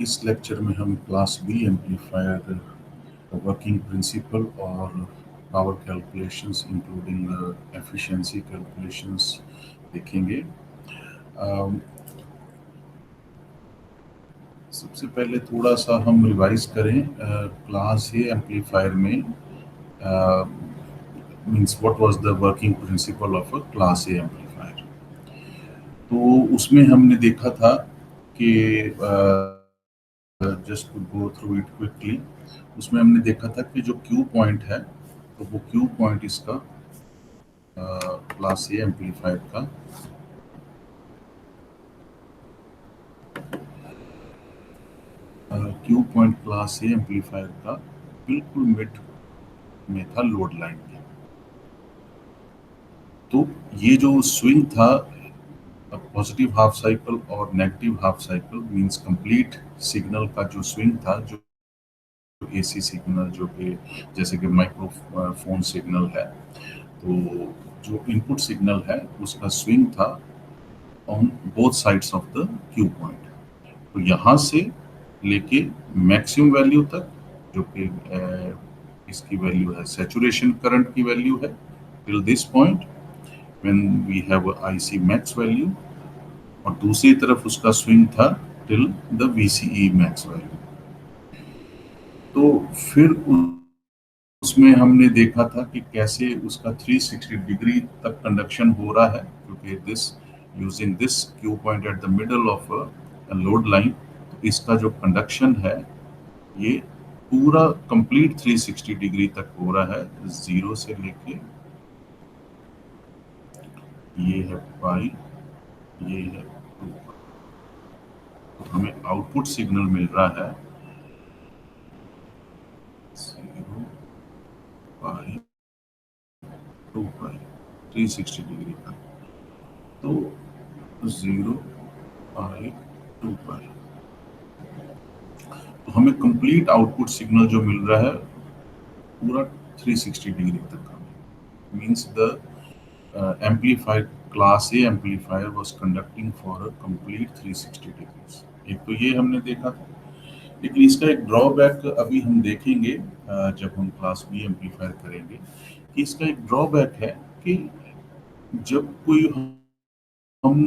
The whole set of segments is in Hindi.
इस लेक्चर में हम class B amplifier working principle और power calculations including efficiency calculations देखेंगे। अम, सबसे पहले थोड़ा सा हम रिवाइज करें क्लास ए एम्पलीफायर में means what was the working principle of a class A amplifier. तो उसमें हमने देखा था कि just to go through it quickly, उसमें हमने देखा था कि जो क्यू पॉइंट है, तो वो क्यू पॉइंट इसका क्लास ए एम्पलीफायर का Q point class A amplifier का बिल्कुल मिड में था लोड लाइन के। तो ये जो स्विंग था पॉजिटिव हाफ साइकिल और negative half cycle means complete signal का जो स्विंग था, जो एसी सिग्नल जो कि जैसे कि माइक्रोफोन सिग्नल है, तो जो इनपुट सिग्नल है उसका स्विंग था on both sides of the Q point. तो यहाँ से लेके मैक्सिमम वैल्यू तक, जो कि इसकी वैल्यू है सैचुरेशन करंट की वैल्यू है till this point when we have IC max value, और दूसरी तरफ उसका स्विंग था till the VCE max value. तो फिर उसमें हमने देखा था कि कैसे उसका 360 डिग्री तक कंडक्शन हो रहा है, क्योंकि this using this Q point at the middle of a load line, तो इसका जो कंडक्शन है ये पूरा कंप्लीट 360 डिग्री तक हो रहा है, जीरो से लेके ये है पाई, ये है 2। तो हमें आउटपुट सिग्नल मिल रहा है 0 पाई 2 पाई 360 डिग्री का। तो 0 पाई 2 पाई, तो हमें कंप्लीट आउटपुट सिग्नल जो मिल रहा है पूरा 360 डिग्री तक का। Means the amplifier class A amplifier was conducting for a complete 360 degrees। एक तो ये हमने देखा था, लेकिन इसका एक ड्रॉबैक अभी हम देखेंगे जब हम क्लास बी एम्पलीफायर करेंगे, कि इसका एक ड्रॉबैक है कि जब कोई हम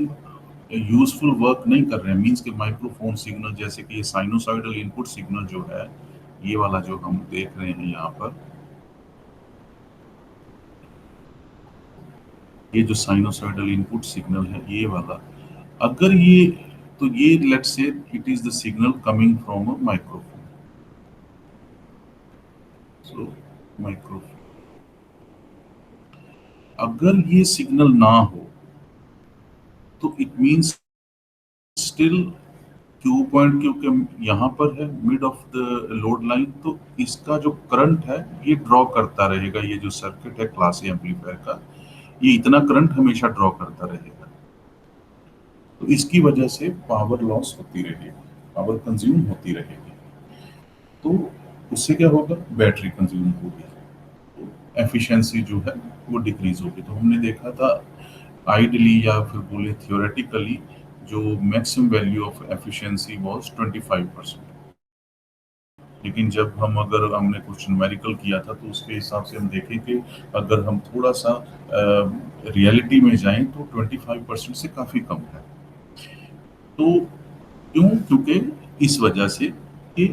यूजफुल वर्क नहीं कर रहे हैं, मींस के माइक्रोफोन सिग्नल जैसे कि ये साइनोसॉइडल इनपुट सिग्नल जो है, ये वाला जो हम देख रहे हैं यहाँ पर, ये जो साइनोसॉइडल इनपुट सिग्नल है ये वाला, अगर ये, तो ये let's say it is the signal coming from a microphone, so microphone, अगर ये सिग्नल ना हो तो it means still Q point, क्योंकि यहाँ पर है mid of the load line, तो इसका जो करंट है ये ड्रॉ करता रहेगा। ये जो सर्किट है क्लास ए एम्पलीफायर का, ये इतना करंट हमेशा ड्रॉ करता रहेगा। तो इसकी वजह से पावर लॉस होती रहेगी, पावर कंज्यूम होती रहेगी। तो उससे क्या होगा, बैटरी कंज्यूम होगी, तो एफिशिएंसी जो है वो डिक्रीज होगी। तो हमने देखा था आइडली या फिर बोले थियोरेटिकली, जो maximum value of efficiency was 25%। लेकिन जब हम, अगर हमने कुछ न्यूमेरिकल किया था तो उसके हिसाब से हम देखें कि अगर हम थोड़ा सा रियलिटी में जाएं तो 25% से काफ़ी कम है। तो क्यों, क्योंकि इस वजह से कि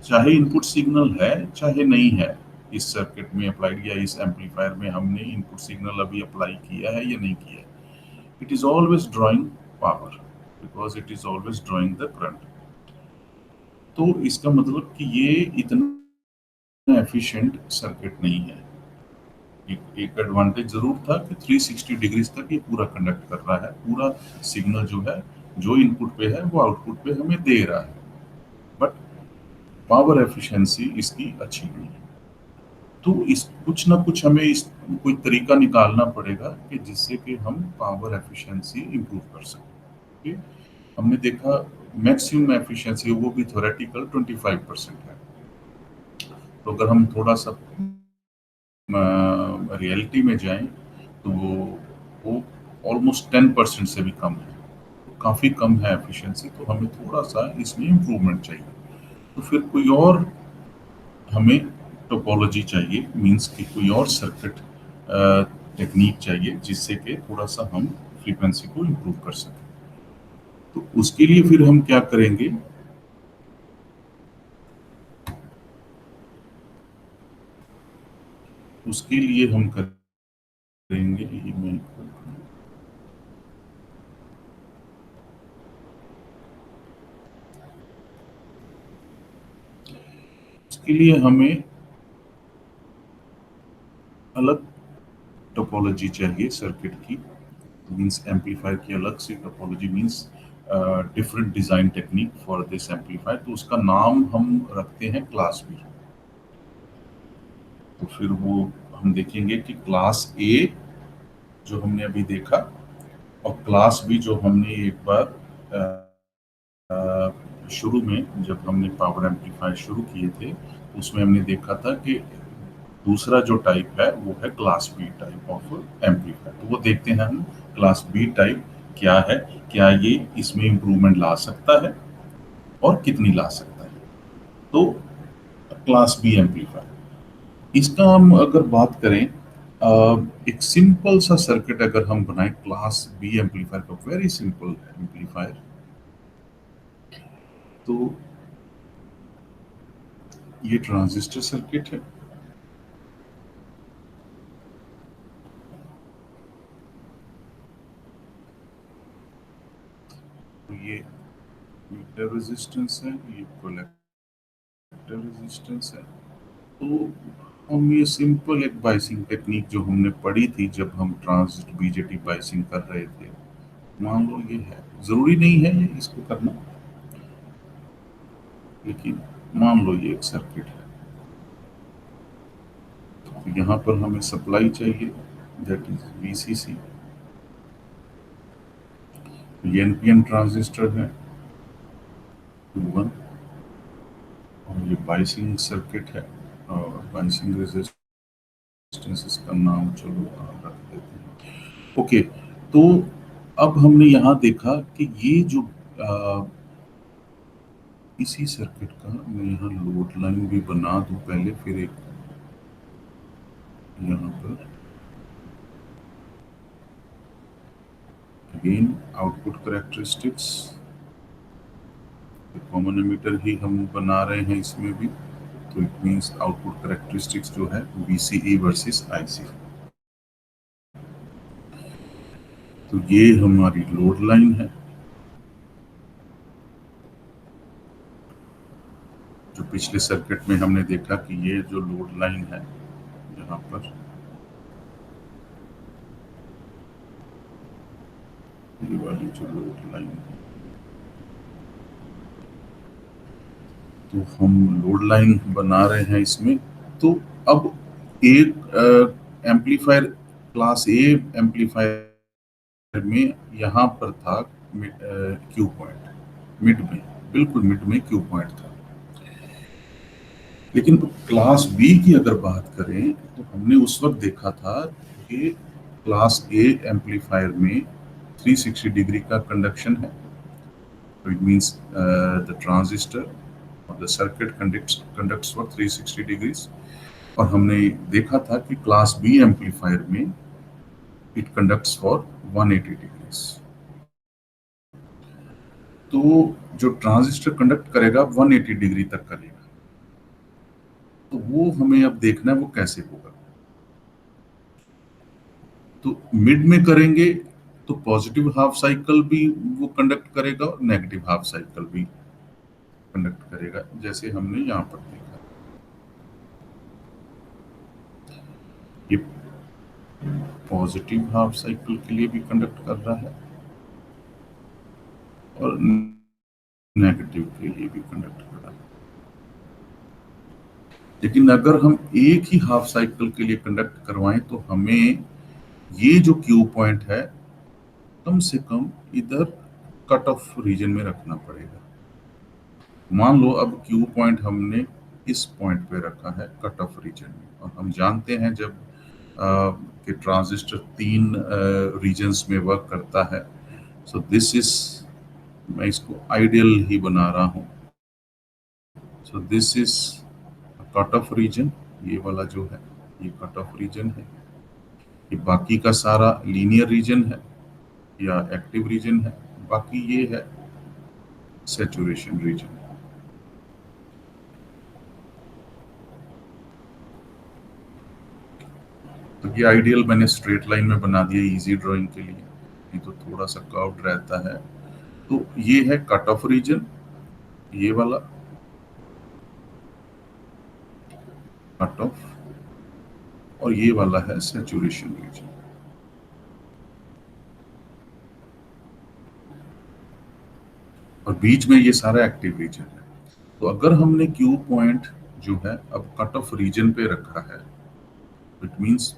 चाहे इनपुट सिग्नल है चाहे नहीं है, इस सर्किट में अप्लाइड या इस एम्पलीफायर में हमने इनपुट सिग्नल अभी अप्लाई किया है या नहीं किया है, it is always drawing power, because it is always drawing the current. तो इसका मतलब कि ये इतना एफिशिएंट सर्किट नहीं है। एक एडवांटेज जरूर था कि 360 डिग्रीज तक ये पूरा कंडक्ट कर रहा है, पूरा सिग्नल जो है, जो इनपुट पे है वो आउटपुट पे हमें दे रहा है, बट पावर एफिशिएंसी इसकी अच्छी नहीं है। तो इस कुछ ना कुछ हमें इस कोई तरीका निकालना पड़ेगा कि जिससे कि हम पावर एफिशिएंसी इंप्रूव कर सकें। हमने देखा मैक्सिमम एफिशिएंसी वो भी थ्योरेटिकल 25% है। तो अगर हम थोड़ा सा रियलिटी में जाएं तो वो ऑलमोस्ट 10% से भी कम है। काफ़ी कम है एफिशिएंसी, तो हमें थोड़ा सा इसमें इम्प्रूवमेंट चाहिए। तो फिर कोई और हमें टोपोलॉजी चाहिए, मींस कि कोई और सर्किट टेक्निक चाहिए जिससे कि थोड़ा सा हम फ्रीक्वेंसी को इम्प्रूव कर सकें। तो उसके लिए फिर हम क्या करेंगे, उसके लिए हम करेंगे, ये मैं उसके लिए हमें अलग टोपोलॉजी चाहिए सर्किट की, मींस एम्पलीफायर की अलग से topology, means different design technique for this amplifier. तो उसका नाम हम रखते हैं क्लास बी। तो फिर वो हम देखेंगे कि क्लास ए जो हमने अभी देखा और क्लास बी जो हमने एक बार शुरू में जब हमने पावर एम्पलीफायर शुरू किए थे, उसमें हमने देखा था कि दूसरा जो टाइप है वो है class B type of amplifier. तो वो देखते हैं हम क्लास बी टाइप क्या है, क्या ये इसमें इम्प्रूवमेंट ला सकता है और कितनी ला सकता है। तो क्लास बी एम्पलीफायर, इसका हम अगर बात करें, एक सिंपल सा सर्किट अगर हम बनाएं क्लास बी एम्पलीफायर का, वेरी सिंपल एम्पलीफायर, तो ये ट्रांजिस्टर सर्किट है। तो ये मीटर रेजिस्टेंस है, ये कलेक्टर रेजिस्टेंस है। तो हम ये सिंपल एक बाइसिंग टेक्निक जो हमने पढ़ी थी जब हम ट्रांजिस्टर बीजेटी बाइसिंग कर रहे थे, मान लो ये है, जरूरी नहीं है ये इसको करना, लेकिन मान लो ये एक सर्किट है। तो यहाँ पर हमें सप्लाई चाहिए, दैट इज वीसीसी। ये एनपीएन ट्रांजिस्टर है, 1, और ये बाइसिंग सर्किट है, और बाइसिंग रेजिस्टेंस इसका नाम चलो रख देते हैं। ओके, तो अब हमने यहाँ देखा कि ये जो इसी सर्किट का मैं यहाँ लोड लाइन भी बना दूं पहले, फिर एक यहाँ पर again output characteristics, common emitter ही हम बना रहे हैं इसमें भी। तो इट मींस आउटपुट करेक्टरिस्टिक्स जो है VCE वर्सेस IC। तो ये हमारी लोड लाइन है, जो पिछले सर्किट में हमने देखा कि ये जो लोड लाइन है यहाँ पर, ये वाली जो लोड लाइन है, तो हम लोड लाइन बना रहे हैं इसमें। तो अब एक एम्पलीफायर क्लास ए एम्पलीफायर में यहाँ पर था क्यू पॉइंट, मिड में, बिल्कुल मिड में क्यू पॉइंट था। लेकिन क्लास बी की अगर बात करें तो हमने उस वक्त देखा था कि क्लास ए एम्पलीफायर में 360 डिग्री का कंडक्शन है। तो इट मींस द ट्रांजिस्टर और the circuit conducts for 360 degrees. और हमने देखा था कि क्लास बी एम्पलीफायर में इट कंडक्ट्स फॉर 180 डिग्रीज। तो जो ट्रांजिस्टर कंडक्ट करेगा 180 डिग्री तक करेगा, तो वो हमें अब देखना है वो कैसे होगा। तो मिड में करेंगे तो पॉजिटिव हाफ साइकिल भी वो कंडक्ट करेगा और नेगेटिव हाफ साइकिल भी कंडक्ट करेगा, जैसे हमने यहाँ पर देखा। ये पॉजिटिव हाफ साइकिल के लिए भी कंडक्ट कर रहा है और नेगेटिव के लिए भी कंडक्ट कर रहा है। लेकिन अगर हम एक ही हाफ साइकिल के लिए कंडक्ट करवाएं तो हमें ये जो क्यू पॉइंट है कम से कम इधर कट ऑफ रीजन में रखना पड़ेगा। मान लो अब क्यू पॉइंट हमने इस पॉइंट पे रखा है कट ऑफ रीजन में, और हम जानते हैं जब कि ट्रांजिस्टर 3 रीजन्स में वर्क करता है। सो दिस इज मैं इसको आइडियल ही बना रहा हूँ। So this is cut off region, ये वाला जो है ये कट ऑफ रीजन है। ये बाकी का सारा लीनियर रीजन है या एक्टिव रीजन है, बाकी ये है सैचुरेशन रीजन। तो ये आइडियल मैंने स्ट्रेट लाइन में बना दिया इजी ड्राइंग के लिए, नहीं तो थोड़ा सा कर्व्ड रहता है। तो ये है कट ऑफ रीजन, ये वाला कट ऑफ, और ये वाला है सैचुरेशन रीजन। और बीच में ये सारा एक्टिव रीजन है। तो अगर हमने क्यू पॉइंट जो है अब कट ऑफ रीजन पे रखा है, it means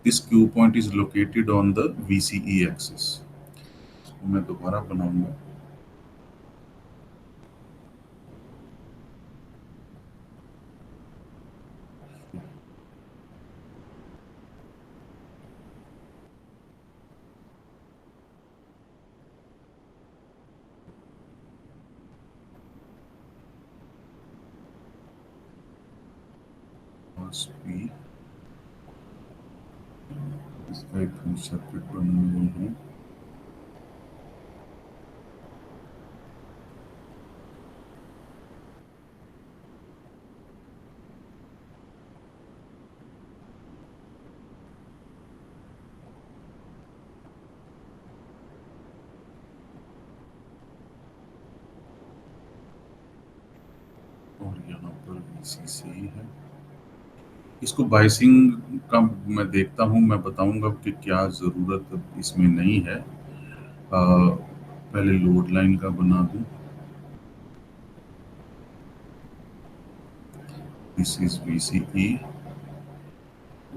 this Q point is located on the VCE axis. मैं दोबारा बनाऊंगा। भी इसका एक हम सर्किट बनाए हैं। और यहाँ पर VCC है। इसको बाइसिंग का मैं देखता हूँ, मैं बताऊंगा कि क्या ज़रूरत इसमें नहीं है। पहले लोड लाइन का बना दूं। This is VCE,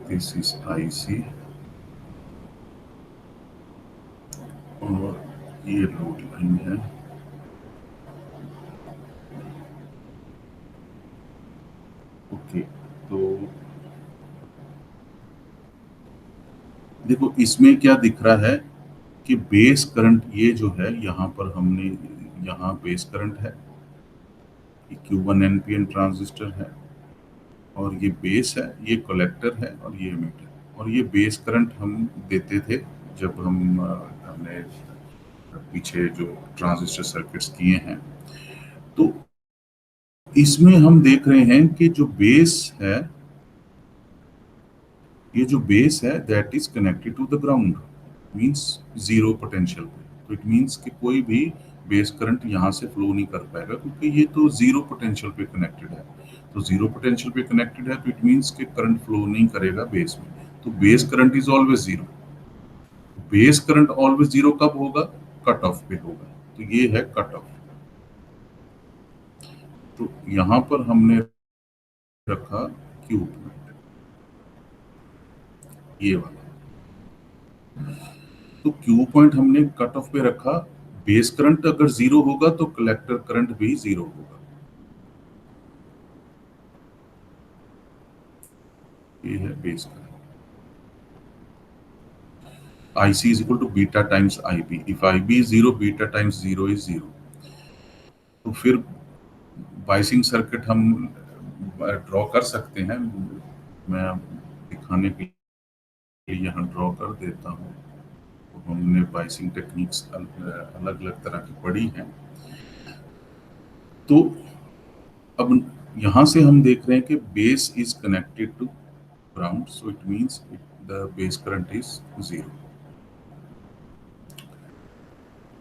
this is IC, और ये लोड लाइन है। ओके, तो देखो इसमें क्या दिख रहा है कि बेस करंट ये जो है यहाँ पर हमने, यहाँ बेस करंट है, ये Q1 NPN ट्रांजिस्टर है, और ये बेस है, ये कलेक्टर है, और ये एमिटर। और ये बेस करंट हम देते थे जब हमने पीछे जो ट्रांजिस्टर सर्किट्स किए हैं। तो इसमें हम देख रहे हैं कि जो बेस है, ये जो बेस है that is connected to the ground, means zero potential पे। तो इट मींस कि कोई भी बेस करंट यहाँ से फ्लो नहीं कर पाएगा, क्योंकि ये तो जीरो पोटेंशियल पे कनेक्टेड है। तो जीरो पोटेंशियल पे कनेक्टेड है तो इट मींस कि करंट फ्लो नहीं करेगा बेस में। तो base current is always zero. Base current always zero कब होगा? कट ऑफ पे होगा। तो ये है कट ऑफ। तो यहां पर हमने रखा क्यू पॉइंट, ये वाला। तो क्यू पॉइंट हमने कट ऑफ पे रखा। बेस करंट अगर जीरो होगा तो कलेक्टर करंट भी जीरो होगा। ये है base current. IC is equal to beta times IB। If IB is zero, beta times zero is zero. तो फिर बाइसिंग सर्किट हम ड्रॉ कर सकते हैं। मैं दिखाने के लिए यहाँ ड्रॉ कर देता हूँ। तो हमने बाइसिंग टेक्निक्स अलग अलग तरह की पढ़ी हैं। तो अब यहाँ से हम देख रहे हैं कि base is connected to ground, so it means the base current is zero.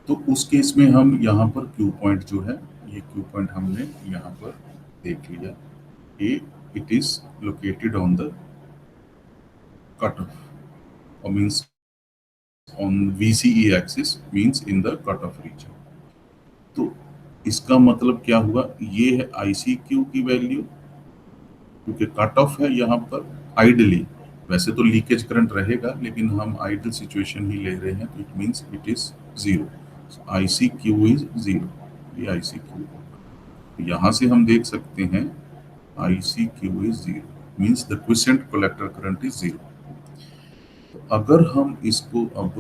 तो उस केस में हम यहाँ पर क्यू पॉइंट जो है, ये क्यू पॉइंट हमने यहाँ पर देख लिया। Uh it is located on the cut off, और means on VCE axis, means in the cut off region. तो इसका मतलब क्या हुआ? ये है ICQ की वैल्यू, क्योंकि कट ऑफ है यहाँ पर। आइडली वैसे तो लीकेज करंट रहेगा, लेकिन हम आइडल सिचुएशन ही ले रहे हैं, तो it means it is zero. ICQ is zero, ये ICQ। यहाँ से हम देख सकते हैं ICQ is zero, means the quiescent collector current is zero. तो अगर हम इसको अब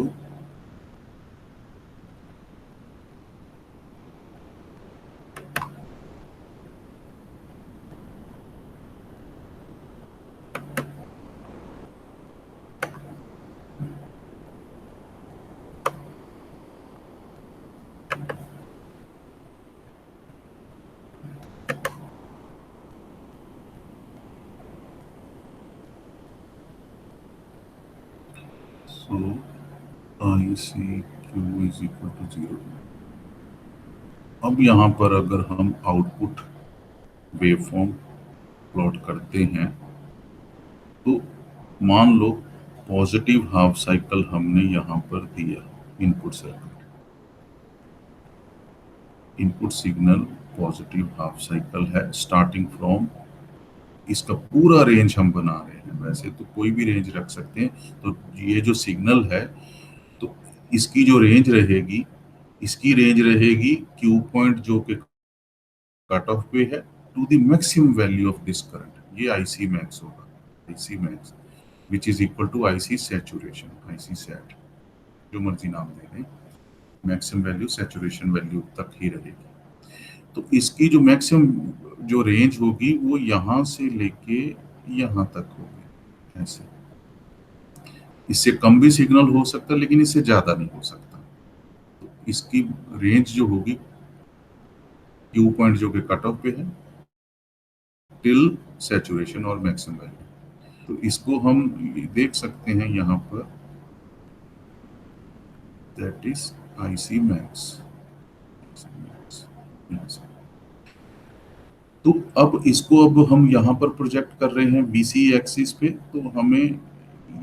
so I C Q is equal to 0। अब यहाँ पर अगर हम आउटपुट वेवफॉर्म प्लॉट करते हैं तो मान लो पॉजिटिव हाफ साइकिल हमने यहाँ पर दिया। Input circuit, input signal positive half cycle है स्टार्टिंग फ्रॉम, इसका पूरा रेंज हम बना रहे हैं। वैसे तो कोई भी रेंज रख सकते हैं। तो ये जो सिग्नल है तो इसकी जो रेंज रहेगी, इसकी रेंज रहेगी क्यू पॉइंट जो कि कट ऑफ पे है to the maximum value of this current. ये आईसी मैक्स होगा, IC max which is equal to IC saturation, IC sat, जो मर्जी नाम दे दें, मैक्सिमम वैल्यू सैचुरेशन वैल्यू तक ही रहेगी। तो इसकी जो मैक्सिमम जो रेंज होगी वो यहाँ से लेके यहाँ तक होगी। ऐसे इससे कम भी सिग्नल हो सकता है लेकिन इससे ज्यादा नहीं हो सकता। तो इसकी रेंज जो होगी क्यू पॉइंट जो कि कट ऑफ पे है टिल सैचुरेशन और मैक्सिमम वैल्यू। तो इसको हम देख सकते हैं यहाँ पर, दैट इज आईसी मैक्स। तो अब इसको अब हम यहाँ पर प्रोजेक्ट कर रहे हैं बीसी एक्सिस पे, तो हमें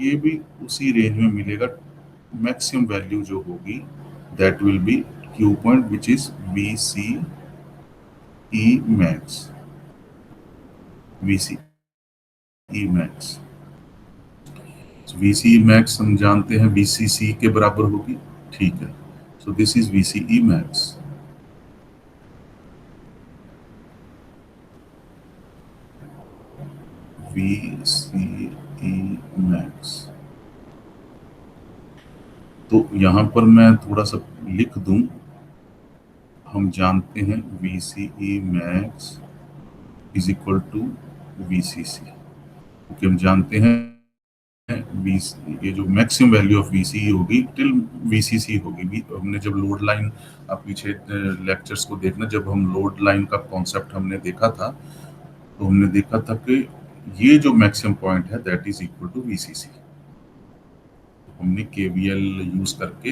ये भी उसी रेंज में मिलेगा। मैक्सिमम वैल्यू जो होगी that will be Q point which is V C E max, V C E max. V C E max हम जानते हैं वी सी सी के बराबर होगी, ठीक है। So this is V C E max. V C E max, तो यहां पर मैं थोड़ा सा लिख दूं। हम जानते हैं V C E max is equal to V C C, क्योंकि हम जानते हैं ये जो मैक्सिमम वैल्यू ऑफ वीसी होगी टिल वीसीसी होगी। हमने जब लोड लाइन, आप पीछे लेक्चर्स को देखना, जब हम लोड लाइन का कॉन्सेप्ट हमने देखा था तो हमने देखा था कि ये जो मैक्सिमम पॉइंट है that is equal to VCC. हमने केवीएल यूज करके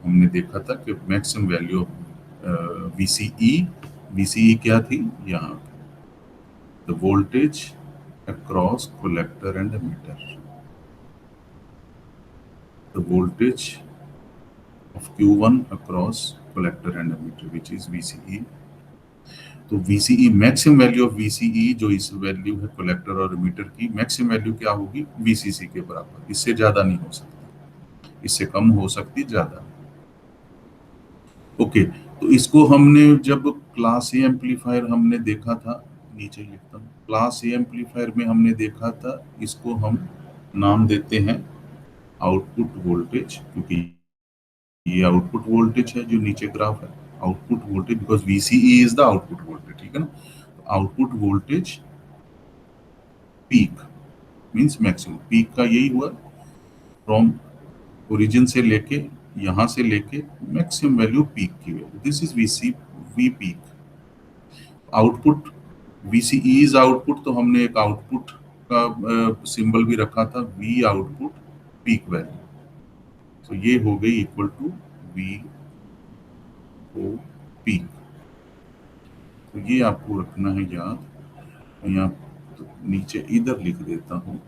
हमने देखा था कि maximum value of VCE, VCE क्या थी यहाँ, the voltage across collector and emitter, the voltage of Q1 across collector and emitter which is VCE। तो VCE maximum value of VCE जो इस वैल्यू है कलेक्टर और एमिटर की, मैक्सिमम वैल्यू क्या होगी VCC के बराबर। इससे ज्यादा नहीं हो सकती, इससे कम हो सकती, ज्यादा। ओके, तो इसको हमने जब क्लास ए एम्पलीफायर हमने देखा था, नीचे लिखता हूँ, क्लास ए एम्पलीफायर में हमने देखा था, इसको हम नाम देते हैं आउटपुट वोल्टेज, क्योंकि ये आउटपुट वोल्टेज है जो नीचे ग्राफ है, output voltage because VCE is the output voltage, ठीक है ना। Output voltage peak means maximum, peak का यही हुआ फ्रॉम ओरिजिन से लेके यहां से लेके मैक्सिमम वैल्यू पीक की value, this is VC V peak. Output VCE is output, तो हमने एक आउटपुट का सिंबल भी रखा था, वी आउटपुट पीक वैल्यू। तो ये हो गई equal to V O peak. तो ये आपको रखना है याद। यहाँ तो नीचे इधर लिख देता हूँ,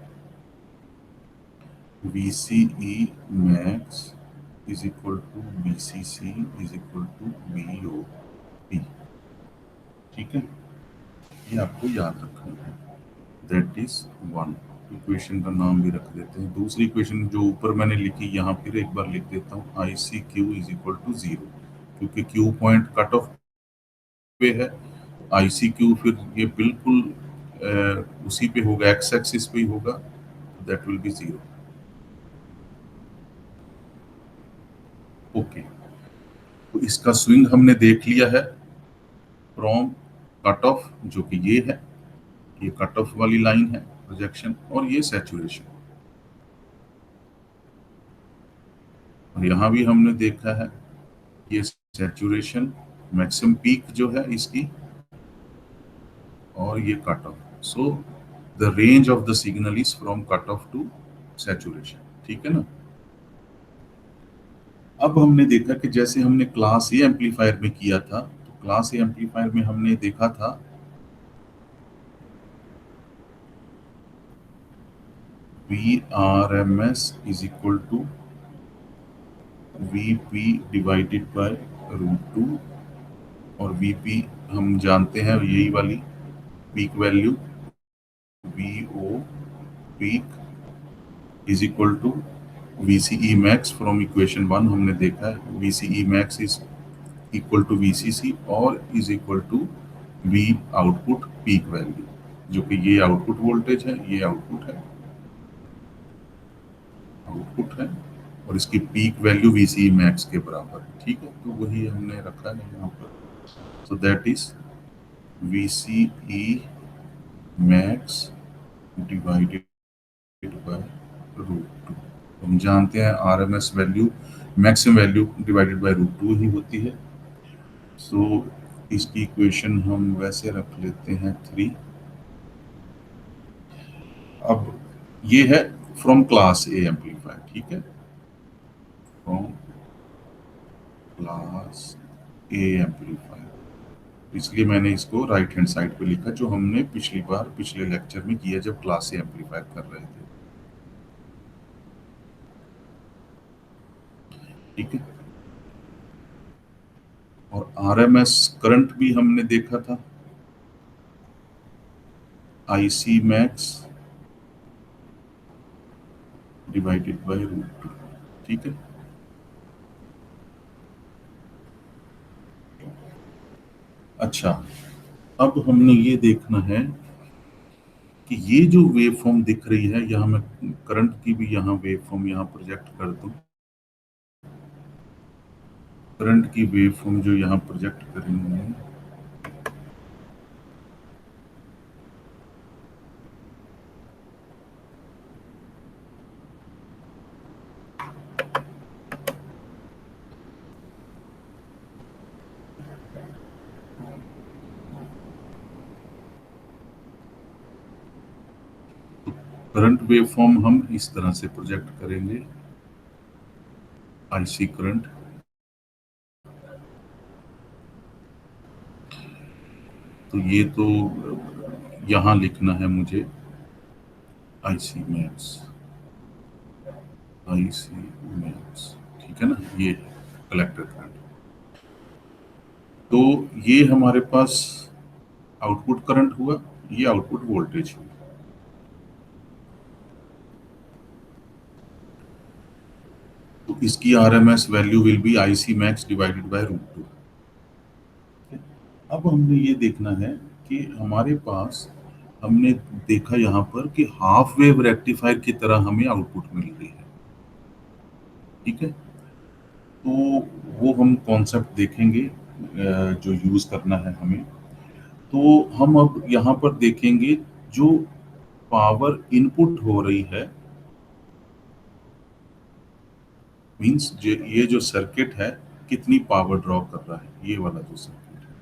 V C E max is equal to V C C is equal to V O P, ठीक है। ये आपको याद रखना है, दैट इज वन। इक्वेशन का नाम भी रख देते हैं। दूसरी इक्वेशन जो ऊपर मैंने लिखी यहाँ फिर एक बार लिख देता हूँ, I C Q is equal to 0, क्योंकि क्यू पॉइंट कट ऑफ पे है। आई सी क्यू फिर ये बिल्कुल उसी पे होगा, एक्स एक्सिस पे ही होगा, दैट विल बी 0। ओके, तो इसका स्विंग हमने देख लिया है फ्रॉम कट ऑफ, जो कि ये है, ये कट ऑफ वाली लाइन है प्रोजेक्शन, और ये सैचुरेशन। और यहां भी हमने देखा है ये सैचुरेशन मैक्सिमम पीक जो है इसकी, और ये cut off. So the range of the signal is from cut off to saturation, ठीक है ना। अब हमने देखा कि जैसे हमने क्लास ए एम्पलीफायर में किया था, तो क्लास ए एम्पलीफायर में हमने देखा था VRMS is equal to VP divided by √2, और VP हम जानते हैं यही वाली peak value VO peak is equal to VCE max from equation 1 हमने देखा है VCE max is equal to VCC और is equal to V output peak value, जो कि ये आउटपुट वोल्टेज है, ये आउटपुट है, और इसकी पीक वैल्यू VCE मैक्स के बराबर है। ठीक है, तो वही हमने रखा है यहाँ पर। So that is VCE max divided by √2। हम जानते हैं RMS value maximum value divided by √2 ही होती है। सो इसकी इक्वेशन हम वैसे रख लेते हैं 3। अब ये है फ्रॉम क्लास ए एम्पलीफायर, ठीक है, फ्रॉम क्लास ए एम्पलीफायर, इसलिए मैंने इसको राइट हैंड साइड पे लिखा, जो हमने पिछली बार पिछले लेक्चर में किया जब क्लास ए एम्पलीफायर कर रहे थे। ठीक है, और RMS करंट भी हमने देखा था IC मैक्स डिवाइडेड बाय √2। ठीक है, अच्छा, अब हमने ये देखना है कि ये जो वेव फॉर्म दिख रही है, यहाँ मैं करंट की भी यहाँ वेव फॉर्म यहाँ प्रोजेक्ट कर दूं। करंट की वेव फॉर्म जो यहाँ प्रोजेक्ट करेंगे, करंट वेव फॉर्म हम इस तरह से प्रोजेक्ट करेंगे। IC करंट, तो ये तो यहाँ लिखना है मुझे IC मैक्स, IC मैक्स, ठीक है ना, ये कलेक्टर करंट। तो ये हमारे पास आउटपुट करंट हुआ, ये आउटपुट वोल्टेज हुआ। तो इसकी RMS value will be IC max divided by √2। अब हमने ये देखना है कि हमारे पास, हमने देखा यहाँ पर कि हाफ वेव रेक्टिफायर की तरह हमें आउटपुट मिल रही है। ठीक है, तो वो हम कॉन्सेप्ट देखेंगे जो यूज करना है हमें। तो हम अब यहाँ पर देखेंगे जो पावर इनपुट हो रही है, मींस ये जो सर्किट है कितनी पावर ड्रॉ कर रहा है, ये वाला जो सर्किट है।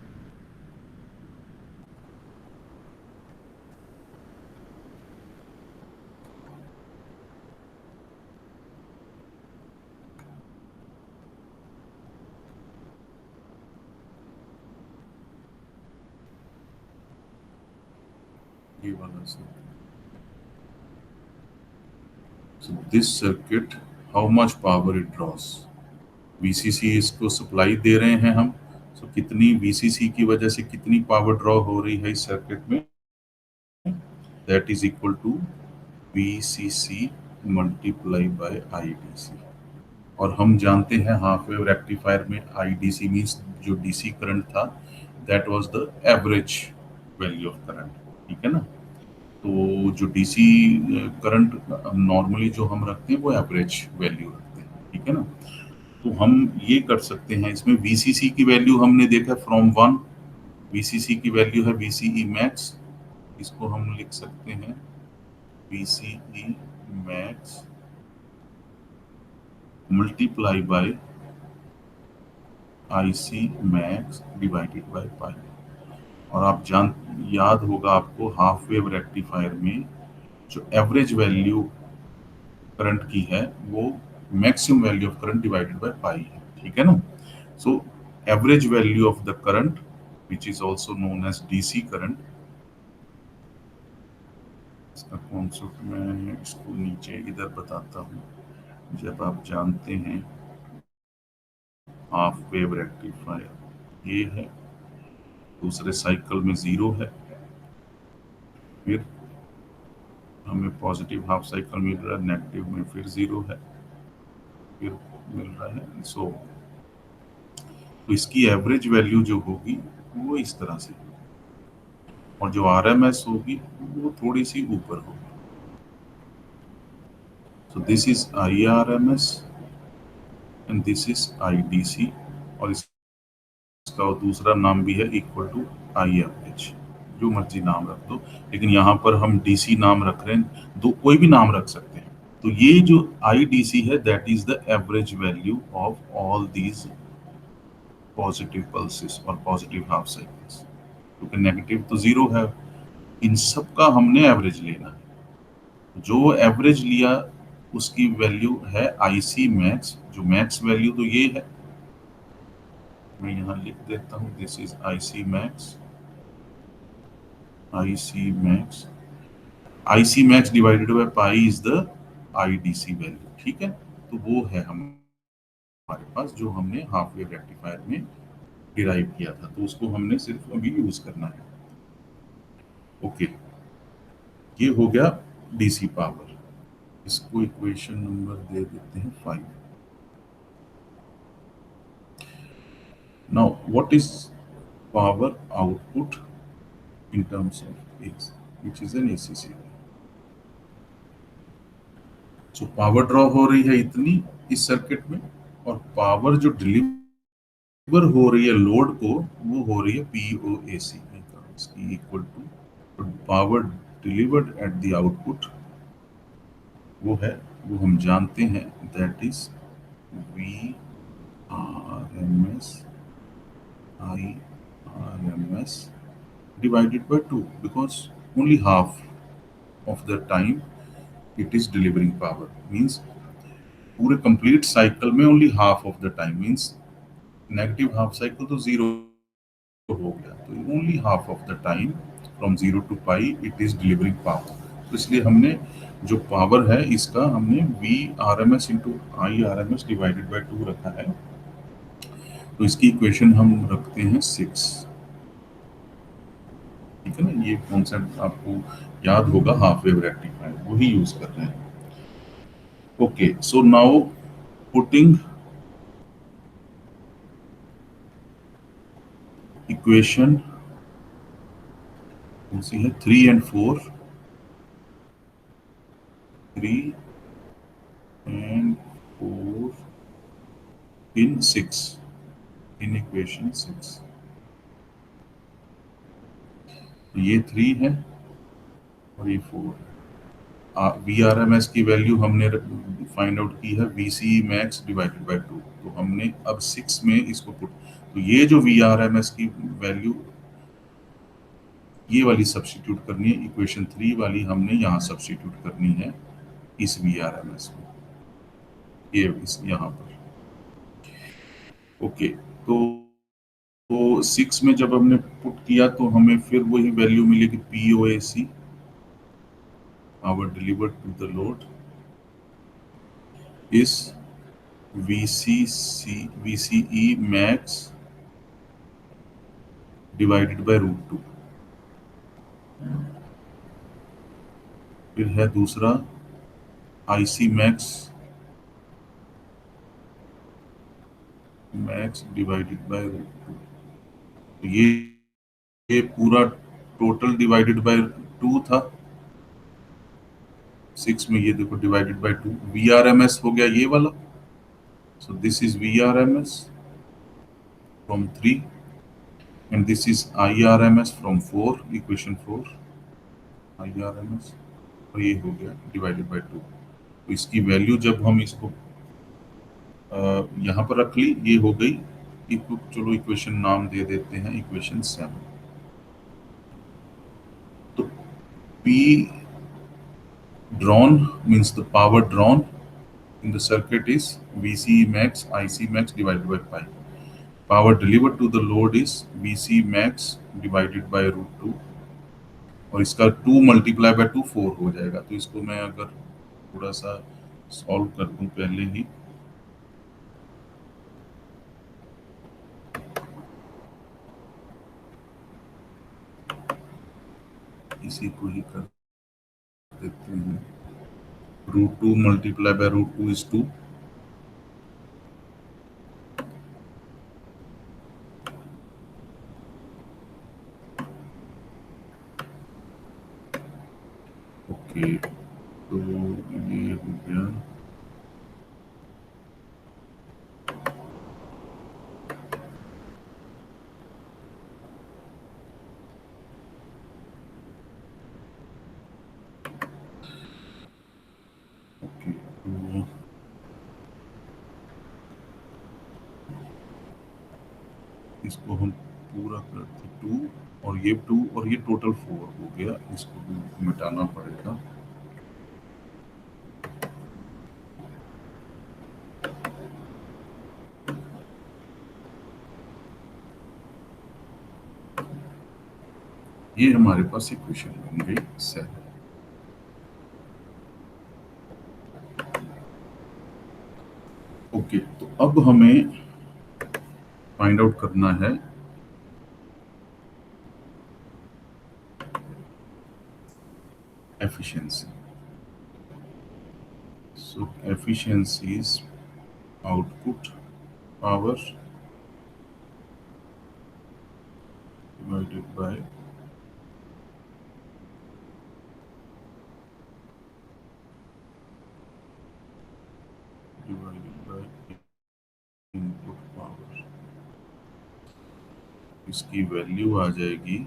ये वाला circuit, so this circuit, how much power it draws, VCC इसको सप्लाई दे रहे हैं हम, so कितनी VCC की वजह से कितनी पावर ड्रॉ हो रही है इस सर्किट में, that is equal to VCC multiply by IDC। और हम जानते हैं हाफ वेव रेक्टिफायर में IDC मींस जो DC करंट था, that was the average value of current. ठीक है ना, तो जो DC करंट नॉर्मली जो हम रखते हैं वो एवरेज वैल्यू रखते हैं। ठीक है ना, तो हम ये कर सकते हैं, इसमें VCC की वैल्यू हमने देखा फ्रॉम 1, VCC की वैल्यू है VCE मैक्स, इसको हम लिख सकते हैं VCE max multiply by IC max divided by पाई। और आप याद होगा आपको हाफ वेव रेक्टिफायर में जो एवरेज वैल्यू करंट की है वो maximum value of current divided by pi है, ठीक है ना। So average value of the current which is also known as DC current, इसका कॉन्सेप्ट मैं इसको नीचे इधर बताता हूँ। जब आप जानते हैं हाफ वेव रेक्टिफायर ये है, दूसरे साइकिल में जीरो है, फिर हमें पॉजिटिव हाफ साइकिल मिल रहा है, नेगेटिव में फिर जीरो है, फिर मिल रहा है। सो तो इसकी एवरेज वैल्यू जो होगी वो इस तरह से, और जो आरएमएस होगी वो थोड़ी सी ऊपर होगी। So this is I R M S and this is I D C, और इसका दूसरा नाम भी है इक्वल टू आई एवरेज, जो मर्जी नाम रख दो, लेकिन यहाँ पर हम डीसी नाम रख रहे हैं, दो कोई भी नाम रख सकते हैं। तो ये जो आई डी सी है that is the average value of all these positive pulses और पॉजिटिव हाफ साइकिल्स, क्योंकि नेगेटिव तो जीरो है, इन सब का हमने एवरेज लेना है। जो एवरेज लिया उसकी वैल्यू है आई सी मैक्स, जो मैक्स वैल्यू तो ये है, मैं यहाँ लिख देता हूँ, this is I C max, I C max, I C max divided by pi is the I D C value, ठीक है। तो वो है हमारे पास जो हमने हाफ वेव रेक्टिफायर में डिराइव किया था, तो उसको हमने सिर्फ अभी यूज करना है। ओके, ये हो गया डीसी पावर। इसको इक्वेशन नंबर दे देते हैं 5। Now what is power output in terms of AC, which is an AC signal. So power draw हो रही है इतनी इस सर्किट में, और पावर जो डिलीवर हो रही है लोड को वो हो रही है POAC, इसकी equal to power delivered at the output, वो है, वो हम जानते हैं, that is V R M S I R M S divided by 2, because only half of the time it is delivering power, means पूरे कंप्लीट साइकिल में only half of the time, means negative half cycle तो जीरो हो गया, तो only half of the time from zero to pi it is delivering power. तो इसलिए हमने जो पावर है इसका हमने V R M S into I R M S divided by 2 रखा है। तो इसकी इक्वेशन हम रखते हैं 6, ठीक है ना। ये कॉन्सेप्ट आपको याद होगा, हाफ वेव रेक्टिफायर वही यूज कर रहे हैं। Okay, so now putting equation कौन सी है, 3 and 4, 3 and 4 in 6, in equation 6। ये 3 है और ये 4 है। वी आर एम एस की वैल्यू हमने फाइंड आउट की है V C max divided by 2, तो हमने अब 6 में इसको पुट, तो ये जो वी आर एम एस की वैल्यू ये वाली सब्स्टिट्यूट करनी है, इक्वेशन 3 वाली हमने यहाँ सब्स्टिट्यूट करनी है इस वी आर एम एस को, ये इस यहाँ पर। ओके, तो 6 में जब हमने पुट किया तो हमें फिर वही वैल्यू मिलेगी POAC, power delivered to the load, इस VCE मैक्स डिवाइडेड बाय √2। फिर है दूसरा IC मैक्स डिवाइडेड बाय √2। तो ये पूरा टोटल डिवाइडेड बाय 2 था, 6 में ये देखो डिवाइडेड बाय 2, VRMS हो गया ये वाला। सो this is VRMS from 3 and this is IRMS from 4, equation 4 IRMS, और ये हो गया डिवाइडेड बाय 2। तो इसकी वैल्यू जब हम इसको यहाँ पर रख ली, ये हो गई, चलो इक्वेशन नाम दे देते हैं इक्वेशन 7। तो P drawn means the power drawn in the circuit is VCE max IC max divided by pi. Power delivered to the load is VC max divided by root two, और इसका 2 मल्टीप्लाई बाय 2 4 हो जाएगा। तो इसको मैं अगर थोड़ा सा सॉल्व कर दूं पहले ही, इसी को ही कर देते हैं। Root two multiply by root two is 2, okay. तो ये हो गया, ओके। तो इसको हम पूरा करते 2, और ये 2 और ये टोटल 4 हो गया, इसको भी मिटाना पड़ेगा। ये हमारे पास इक्वेशन बन गई 7। ओके, तो अब हमें फाइंड आउट करना है efficiency. So efficiency is output power divided by input power. इसकी वैल्यू आ जाएगी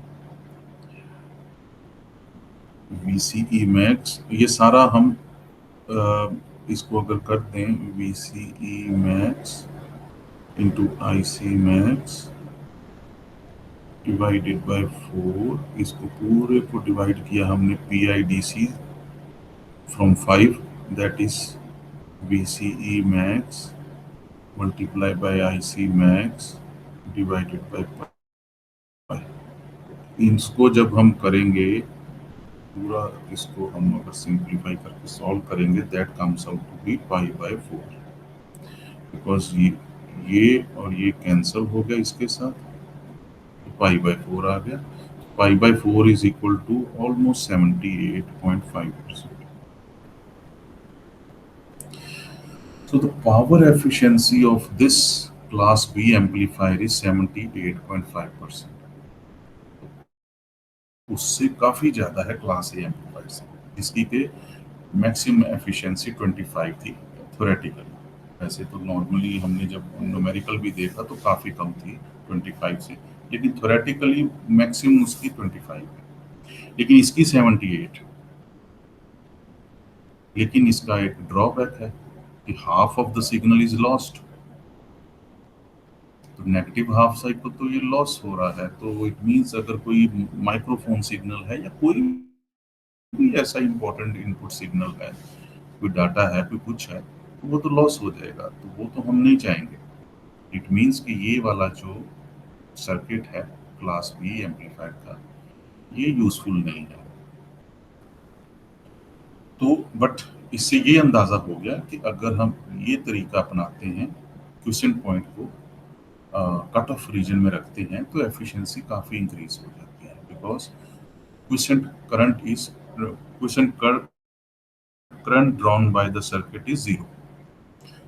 VCE मैक्स। ये सारा हम इसको अगर कर दें VCE max into IC max divided bye 4, इसको पूरे को डिवाइड किया हमने PIDC from 5, that is VCE max multiply by IC max divided by पाई। इसको जब हम करेंगे पूरा, इसको हम अगर सिंप्लीफाई करके सॉल्व करेंगे, that comes out to be pi by 4, because ये और ये कैंसिल हो गया इसके साथ, पाई बाय 4 आ गया। Pi by 4 is equal to almost 78.5%. So the power efficiency of this class B amplifier is 78.5%. उससे काफी ज्यादा है क्लास ए एम्पलीफायर से, जिसकी के मैक्सिमम एफिशिएंसी 25 थी थ्योरेटिकली। वैसे तो नॉर्मली हमने जब न्यूमेरिकल भी देखा तो काफी कम थी 25 से, लेकिन थ्योरेटिकली मैक्सिमम उसकी 25 है, लेकिन इसकी 78। लेकिन इसका एक ड्रॉबैक है कि half of the signal is lost. तो नेगेटिव हाफ साइकिल तो ये लॉस हो रहा है, तो इट मींस अगर कोई माइक्रोफोन सिग्नल है या कोई भी ऐसा इंपॉर्टेंट इनपुट सिग्नल है, कोई डाटा है, कोई कुछ है, तो वो तो लॉस हो जाएगा, तो वो तो हम नहीं चाहेंगे। इट मींस कि ये वाला जो सर्किट है क्लास बी एम्पलीफायर का, ये यूजफुल नहीं है। तो बट इससे ये अंदाजा हो गया कि अगर हम ये तरीका अपनाते हैं, क्वेश्चन पॉइंट को कट ऑफ रीजन में रखते हैं, तो एफिशिएंसी काफी इंक्रीज हो जाती है, because question current drawn by the circuit is 0।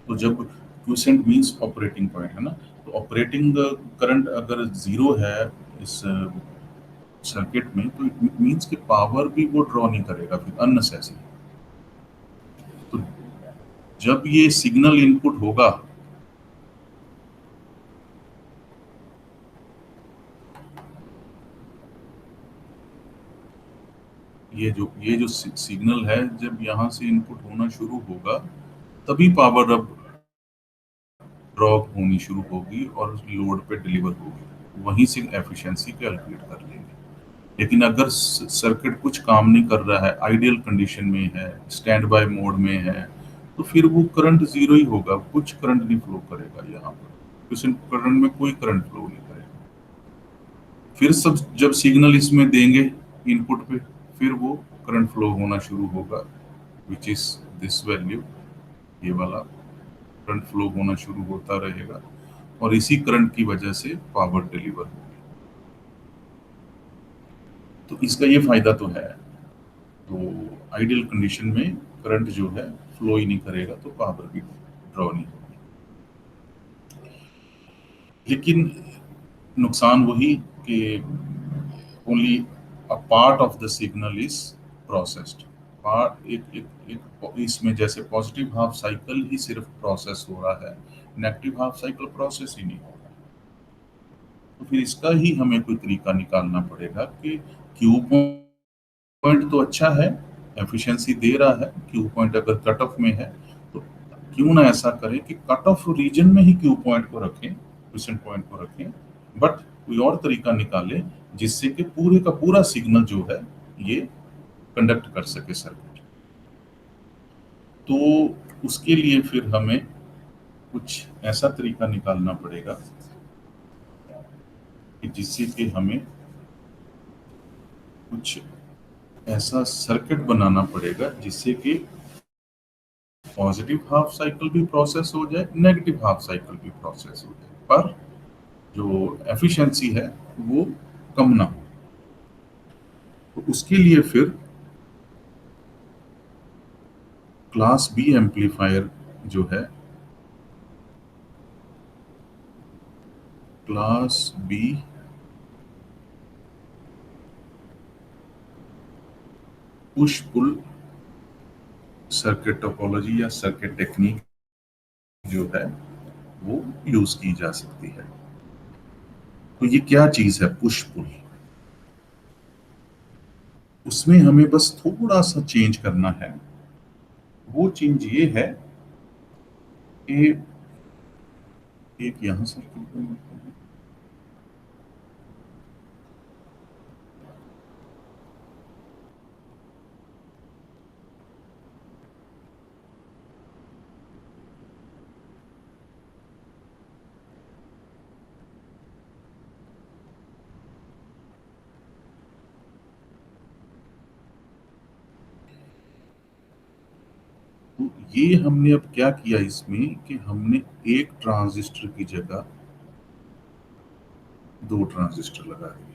तो जब क्वेश्चन मींस ऑपरेटिंग पॉइंट है ना, तो ऑपरेटिंग करंट अगर 0 है इस सर्किट में, तो इट मींस कि पावर भी वो ड्रॉ नहीं करेगा फिर अननेसेसरी। तो जब ये सिग्नल इनपुट होगा, ये जो सिग्नल है जब यहाँ से इनपुट होना शुरू होगा, तभी पावर अब ड्रॉ होनी शुरू होगी और लोड पे डिलीवर होगी, वहीं से एफिशिएंसी कैलकुलेट कर लेंगे। लेकिन अगर सर्किट कुछ काम नहीं कर रहा है, आइडियल कंडीशन में है, स्टैंड बाय मोड में है, तो फिर वो करंट जीरो ही होगा, कुछ करंट नहीं फ्लो करेगा यहाँ पर, क्वेश्चन करंट में कोई करंट फ्लो नहीं करेगा। फिर सब जब सिग्नल इसमें देंगे इनपुट पे, फिर वो करंट फ्लो होना शुरू होगा, विच इज दिस वैल्यू, ये वाला करंट फ्लो होना शुरू होता रहेगा, और इसी करंट की वजह से पावर डिलीवर होगी। तो इसका ये फायदा तो है। तो आइडियल कंडीशन में करंट जो है फ्लो ही नहीं करेगा, तो पावर भी ड्रॉ नहीं होगी। लेकिन नुकसान वही कि only a part of the signal is processed. Part एक इसमें जैसे पॉजिटिव हाफ साइकिल ही सिर्फ प्रोसेस हो रहा है, नेगेटिव हाफ साइकिल प्रोसेस ही नहीं हो रहा। तो फिर इसका ही हमें कोई तरीका निकालना पड़ेगा कि क्यू पॉइंट तो अच्छा है, एफिशिएंसी दे रहा है, क्यू पॉइंट अगर कट ऑफ में है तो क्यों ना ऐसा करें कि कट ऑफ रीजन में ही क्यू पॉइंट को रखें, क्वेश्चन पॉइंट को रखें, बट कोई और तरीका निकालें जिससे कि पूरे का पूरा सिग्नल जो है ये कंडक्ट कर सके सर्किट। तो उसके लिए फिर हमें कुछ ऐसा तरीका निकालना पड़ेगा कि जिससे कि हमें कुछ ऐसा सर्किट बनाना पड़ेगा जिससे कि पॉजिटिव हाफ साइकिल भी प्रोसेस हो जाए, नेगेटिव हाफ साइकिल भी प्रोसेस हो जाए, पर जो एफिशिएंसी है वो कम ना हो। तो उसके लिए फिर क्लास बी एम्पलीफायर जो है, class B push pull circuit topology या सर्किट टेक्निक जो है वो यूज की जा सकती है। तो ये क्या चीज है पुश पुल? उसमें हमें बस थोड़ा सा चेंज करना है। वो चेंज ये है कि एक यहां सर्किट बनाते हैं। तो ये हमने अब क्या किया इसमें कि हमने एक ट्रांजिस्टर की जगह दो ट्रांजिस्टर लगा दिए।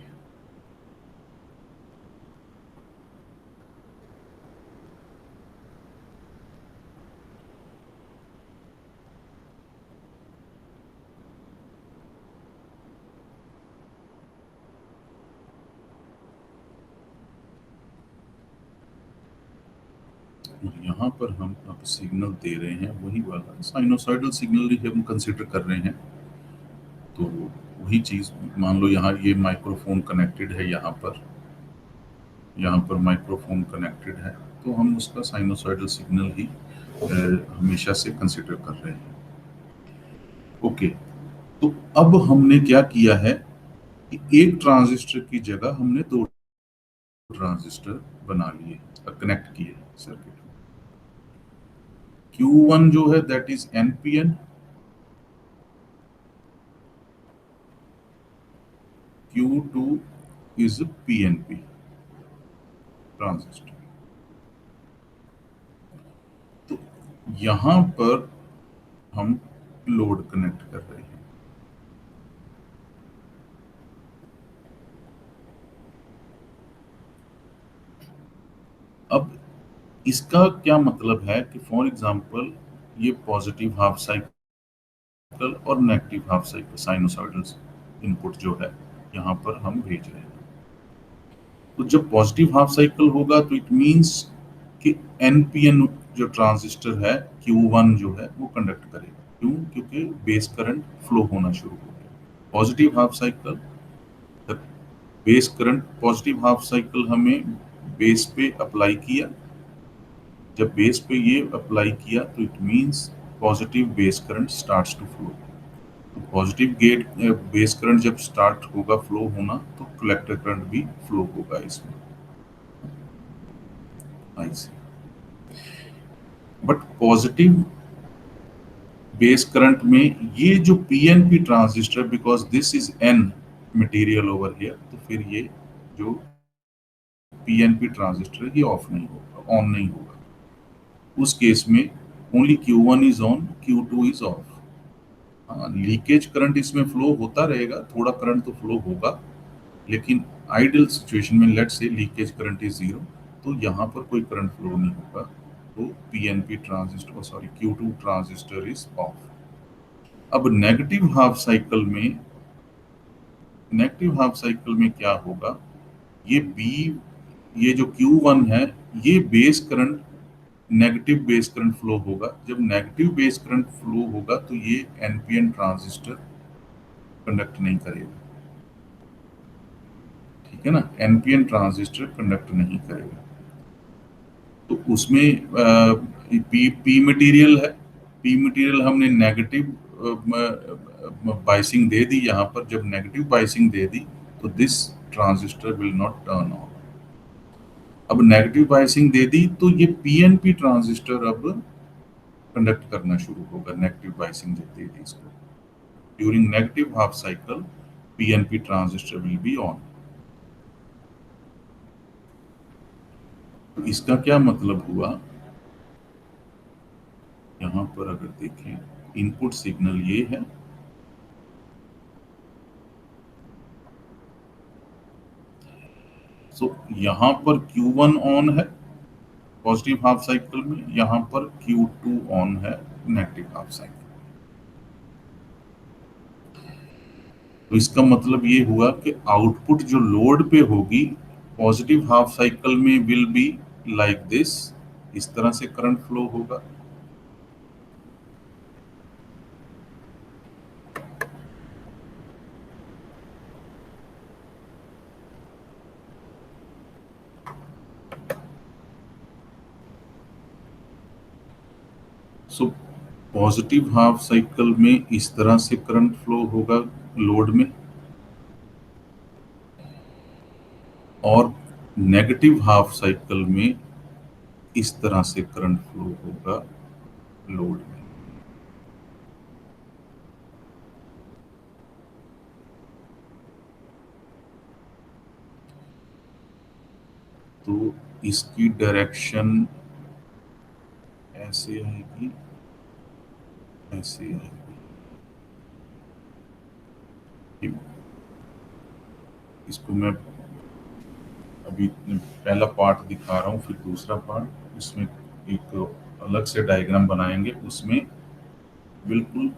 और यहाँ पर हम अब सिग्नल दे रहे हैं वही वाला साइनोसॉइडल सिग्नल ही हम कंसिडर कर रहे हैं। तो वही चीज, मान लो यहाँ ये माइक्रोफोन कनेक्टेड है, यहाँ पर माइक्रोफोन कनेक्टेड है, तो हम उसका साइनोसॉइडल सिग्नल ही हमेशा से कंसिडर कर रहे हैं। ओके, तो अब हमने क्या किया है कि एक ट्रांजिस्टर की जगह हमने दो ट्रांजिस्टर बना लिए और कनेक्ट किए सर्किट में। Q1 जो है that is NPN, Q2 is PNP transistor. तो यहां पर हम लोड कनेक्ट कर रहे हैं। अब इसका क्या मतलब है कि फॉर एग्जांपल ये पॉजिटिव हाफ साइकिल और negative half cycle sinusoidal input जो है यहाँ पर हम भेज रहे हैं। तो जब पॉजिटिव हाफ साइकिल होगा तो इट मींस कि NPN जो ट्रांजिस्टर है Q1 जो है वो कंडक्ट करेगा। क्यों? क्योंकि बेस करंट फ्लो होना शुरू हो गया। Positive half cycle, base current positive half cycle हमने बेस पे अप्लाई किया। जब बेस पे ये अप्लाई किया तो it means positive base current starts to flow. तो पॉजिटिव गेट बेस करंट जब स्टार्ट होगा फ्लो होना तो कलेक्टर करंट भी फ्लो होगा इसमें। I C. But positive base current में ये जो PNP transistor, because this is N material over here, तो फिर ये जो पीएनपी ट्रांजिस्टर ये ऑफ नहीं होगा, ऑन नहीं होगा। उस केस में only Q1 is on, Q2 is of. हाँ, लीकेज करंट इसमें फ्लो होता रहेगा, थोड़ा करंट तो फ्लो होगा, लेकिन आइडियल सिचुएशन में let's say leakage current is zero, तो यहाँ पर कोई करंट फ्लो नहीं होगा, तो PNP transistor, sorry Q2 transistor is of. अब नेगेटिव हाफ साइकिल में क्या होगा, ये बी, ये जो Q1 है, ये base current, negative base current flow होगा। जब नेगेटिव बेस करंट फ्लो होगा तो ये एनपीएन ट्रांजिस्टर कंडक्ट नहीं करेगा, ठीक है ना, एनपीएन ट्रांजिस्टर कंडक्ट नहीं करेगा। तो उसमें पी मटेरियल है, पी मटेरियल हमने नेगेटिव बाइसिंग दे दी यहाँ पर। जब नेगेटिव बाइसिंग दे दी तो this transistor will not turn on. अब नेगेटिव बाइसिंग दे दी तो ये पीएनपी ट्रांजिस्टर अब कंडक्ट करना शुरू होगा, नेगेटिव बाइसिंग जब दे दी इसको। During negative half cycle PNP transistor will be on. तो इसका क्या मतलब हुआ, यहां पर अगर देखें, इनपुट सिग्नल ये है, सो यहां पर Q1 ऑन है पॉजिटिव हाफ साइकिल में, यहां पर Q2 ऑन है नेगेटिव हाफ साइकिल। तो इसका मतलब ये हुआ कि आउटपुट जो लोड पे होगी पॉजिटिव हाफ साइकिल में विल बी लाइक दिस, इस तरह से करंट फ्लो होगा। सो पॉजिटिव हाफ साइकिल में इस तरह से करंट फ्लो होगा लोड में, और नेगेटिव हाफ साइकिल में इस तरह से करंट फ्लो होगा लोड में। तो इसकी डायरेक्शन ऐसे आएगी, ऐसे आएगी। इसको मैं अभी पहला पार्ट दिखा रहा हूँ, फिर दूसरा पार्ट, इसमें एक अलग से डायग्राम बनाएंगे, उसमें बिल्कुल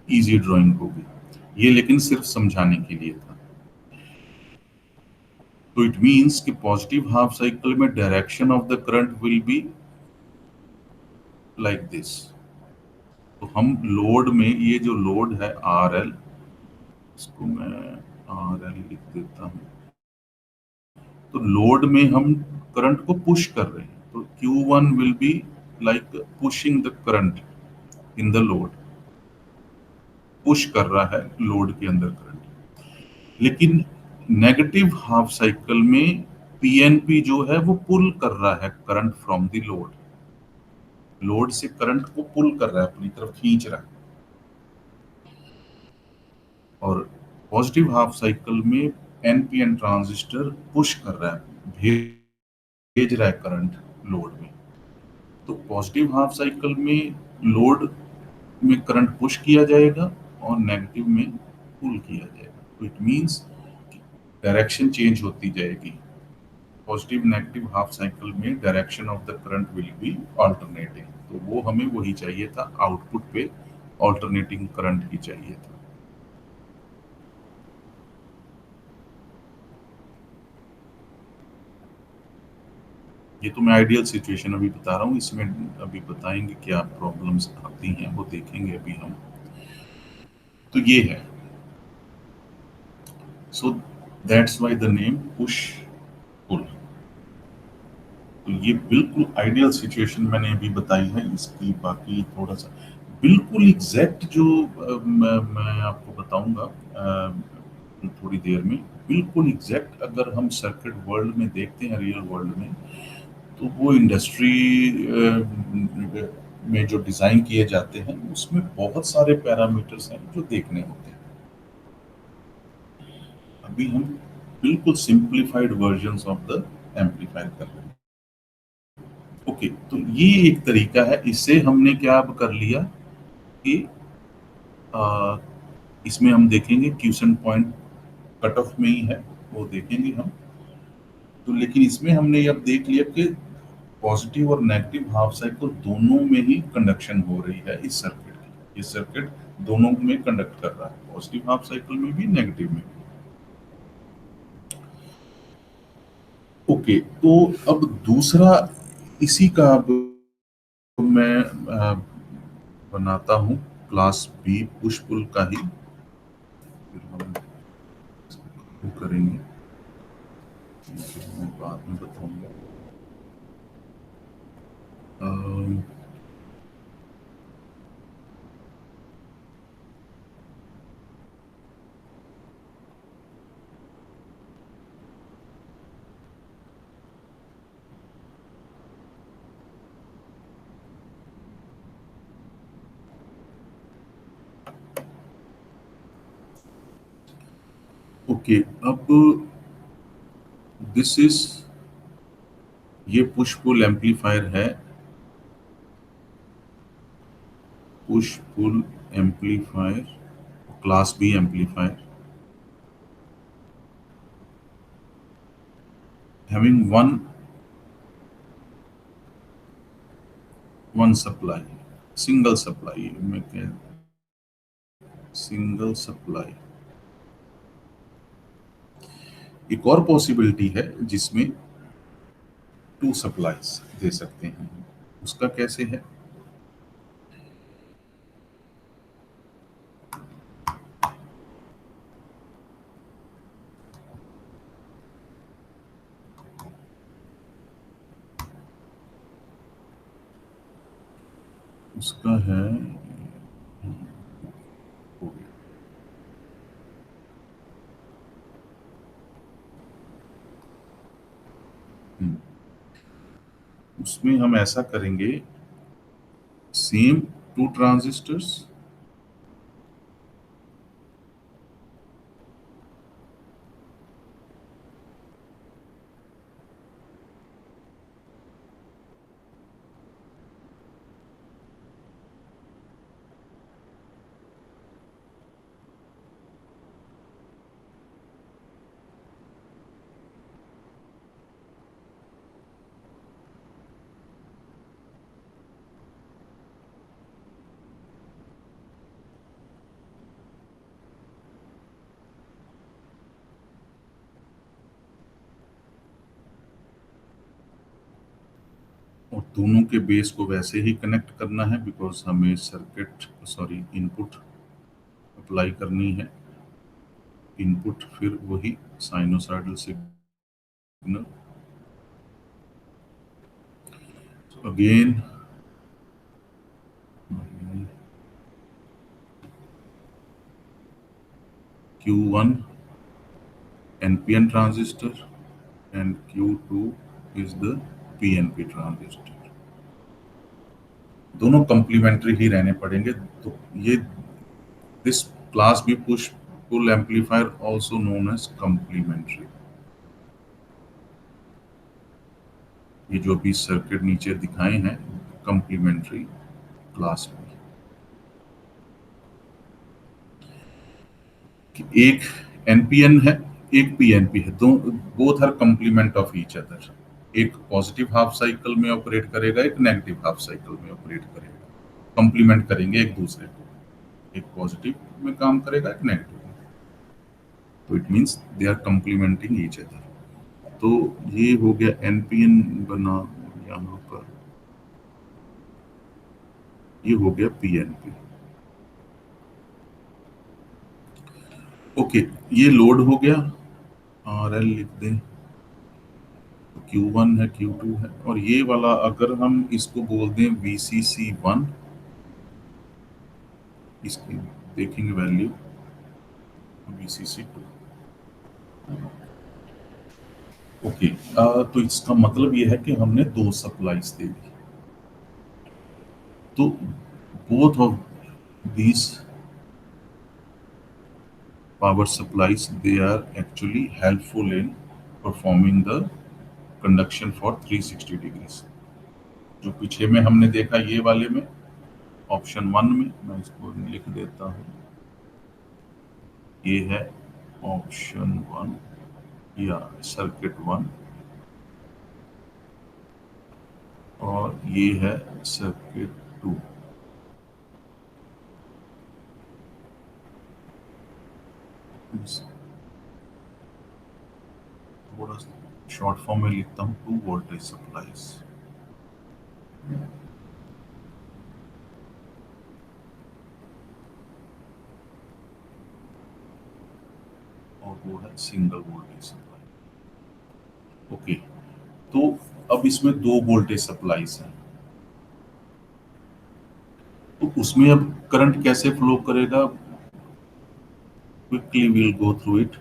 इजी ड्राइंग होगी ये, लेकिन सिर्फ समझाने के लिए था। तो इट मींस कि पॉजिटिव हाफ साइकिल में direction of the current will be like this. तो हम लोड में, ये जो लोड है आर एल, इसको मैं आर एल लिख देता हूँ। तो लोड में हम करंट को पुश कर रहे हैं, तो Q1 will be like pushing the current in the load, push कर रहा है लोड के अंदर करंट। लेकिन नेगेटिव हाफ साइकिल में पीएनपी जो है वो पुल कर रहा है current from the load, load से करंट को पुल कर रहा है, अपनी तरफ खींच रहा है। और पॉजिटिव हाफ साइकिल में एनपीएन ट्रांजिस्टर पुश कर रहा है, भेज रहा है करंट लोड में। तो पॉजिटिव हाफ साइकिल में लोड में करंट पुश किया जाएगा और नेगेटिव में पुल किया जाएगा। तो इट मींस डायरेक्शन चेंज होती जाएगी। पॉजिटिव नेगेटिव हाफ साइकिल में direction of the current will be alternating. तो वो हमें वही चाहिए था, आउटपुट पे ऑल्टरनेटिंग करंट ही चाहिए था। ये तो मैं आइडियल सिचुएशन अभी बता रहा हूँ, इसमें अभी बताएंगे क्या प्रॉब्लम्स आती हैं, वो देखेंगे अभी हम। तो ये है, so that's why the name push pull. तो ये बिल्कुल आइडियल सिचुएशन मैंने अभी बताई है इसकी। बाकी थोड़ा सा बिल्कुल एग्जैक्ट जो मैं आपको बताऊंगा थोड़ी देर में, बिल्कुल एग्जैक्ट अगर हम सर्किट वर्ल्ड में देखते हैं, रियल वर्ल्ड में, तो वो इंडस्ट्री में जो डिजाइन किए जाते हैं उसमें बहुत सारे पैरामीटर्स हैं जो देखने होते हैं। अभी हम बिल्कुल simplified versions of the amplifier कर रहे हैं। ओके, तो ये एक तरीका है। इससे हमने क्या अब कर लिया कि आ, इसमें हम देखेंगे क्यूसेंट पॉइंट कट ऑफ में ही है, वो देखेंगे हम। तो लेकिन इसमें हमने अब देख लिया कि पॉजिटिव और नेगेटिव हाफ साइकिल दोनों में ही कंडक्शन हो रही है इस सर्किट की। ये सर्किट दोनों में कंडक्ट कर रहा है, पॉजिटिव हाफ साइकिल में भी, नेगेटिव में भी। ओके, तो अब दूसरा इसी का अब मैं बनाता हूँ क्लास बी पुश पुल का ही। फिर हम वो करेंगे, फिर मैं बाद में बताऊंगा। अम, ओके, अब दिस इज, ये पुश पुल एम्पलीफायर है, push pull amplifier, class B amplifier having one supply, single supply में क्या, सिंगल सप्लाई। एक और पॉसिबिलिटी है जिसमें टू सप्लाईज दे सकते हैं, उसका कैसे है? उसका है, हो गया। हम्म, उसमें हम ऐसा करेंगे, सेम टू ट्रांजिस्टर्स, और दोनों के बेस को वैसे ही कनेक्ट करना है बिकॉज हमें सर्किट, सॉरी, इनपुट अप्लाई करनी है। इनपुट फिर वही sinusoidal signal. Again Q1 NPN transistor and Q2 is the PNP transistor। दोनों कंप्लीमेंट्री ही रहने पड़ेंगे। तो ये this class B push pull amplifier also known as complementary. ये जो भी सर्किट नीचे दिखाए हैं कंप्लीमेंट्री क्लास में, एक एनपीएन है, एक पीएनपी है, दो, both are complement of each other. एक पॉजिटिव हाफ साइकिल में ऑपरेट करेगा, एक नेगेटिव हाफ साइकिल में ऑपरेट करेगा, कंप्लीमेंट करेंगे एक दूसरे को। एक पॉजिटिव में काम करेगा, एक नेगेटिव में। तो it means they are complementing each other. तो ये हो गया एनपीएन बना, यहाँ पर ये हो गया पीएनपी। ओके, ये लोड हो गया, आर एल लिख दें, Q1 है, Q2 है, और ये वाला अगर हम इसको बोल दें VCC1, इसकी देखेंगे वैल्यू, VCC2। ओके, तो इसका मतलब ये है कि हमने दो सप्लाईज दे दी। तो both of these power supplies, they are actually helpful in performing the conduction for 360 degrees। जो पीछे में हमने देखा ये वाले में, ऑप्शन वन में, मैं इसको लिख देता हूँ, ये है ऑप्शन वन या सर्किट वन, और ये है सर्किट टू। थोड़ा शॉर्ट फॉर्म में लिखता हूँ, टू वोल्टेज सप्लाईज। और वो है सिंगल वोल्टेज सप्लाई। ओके, तो अब इसमें दो वोल्टेज सप्लाईज हैं, तो उसमें अब करंट कैसे फ्लो करेगा, quickly we'll go through it.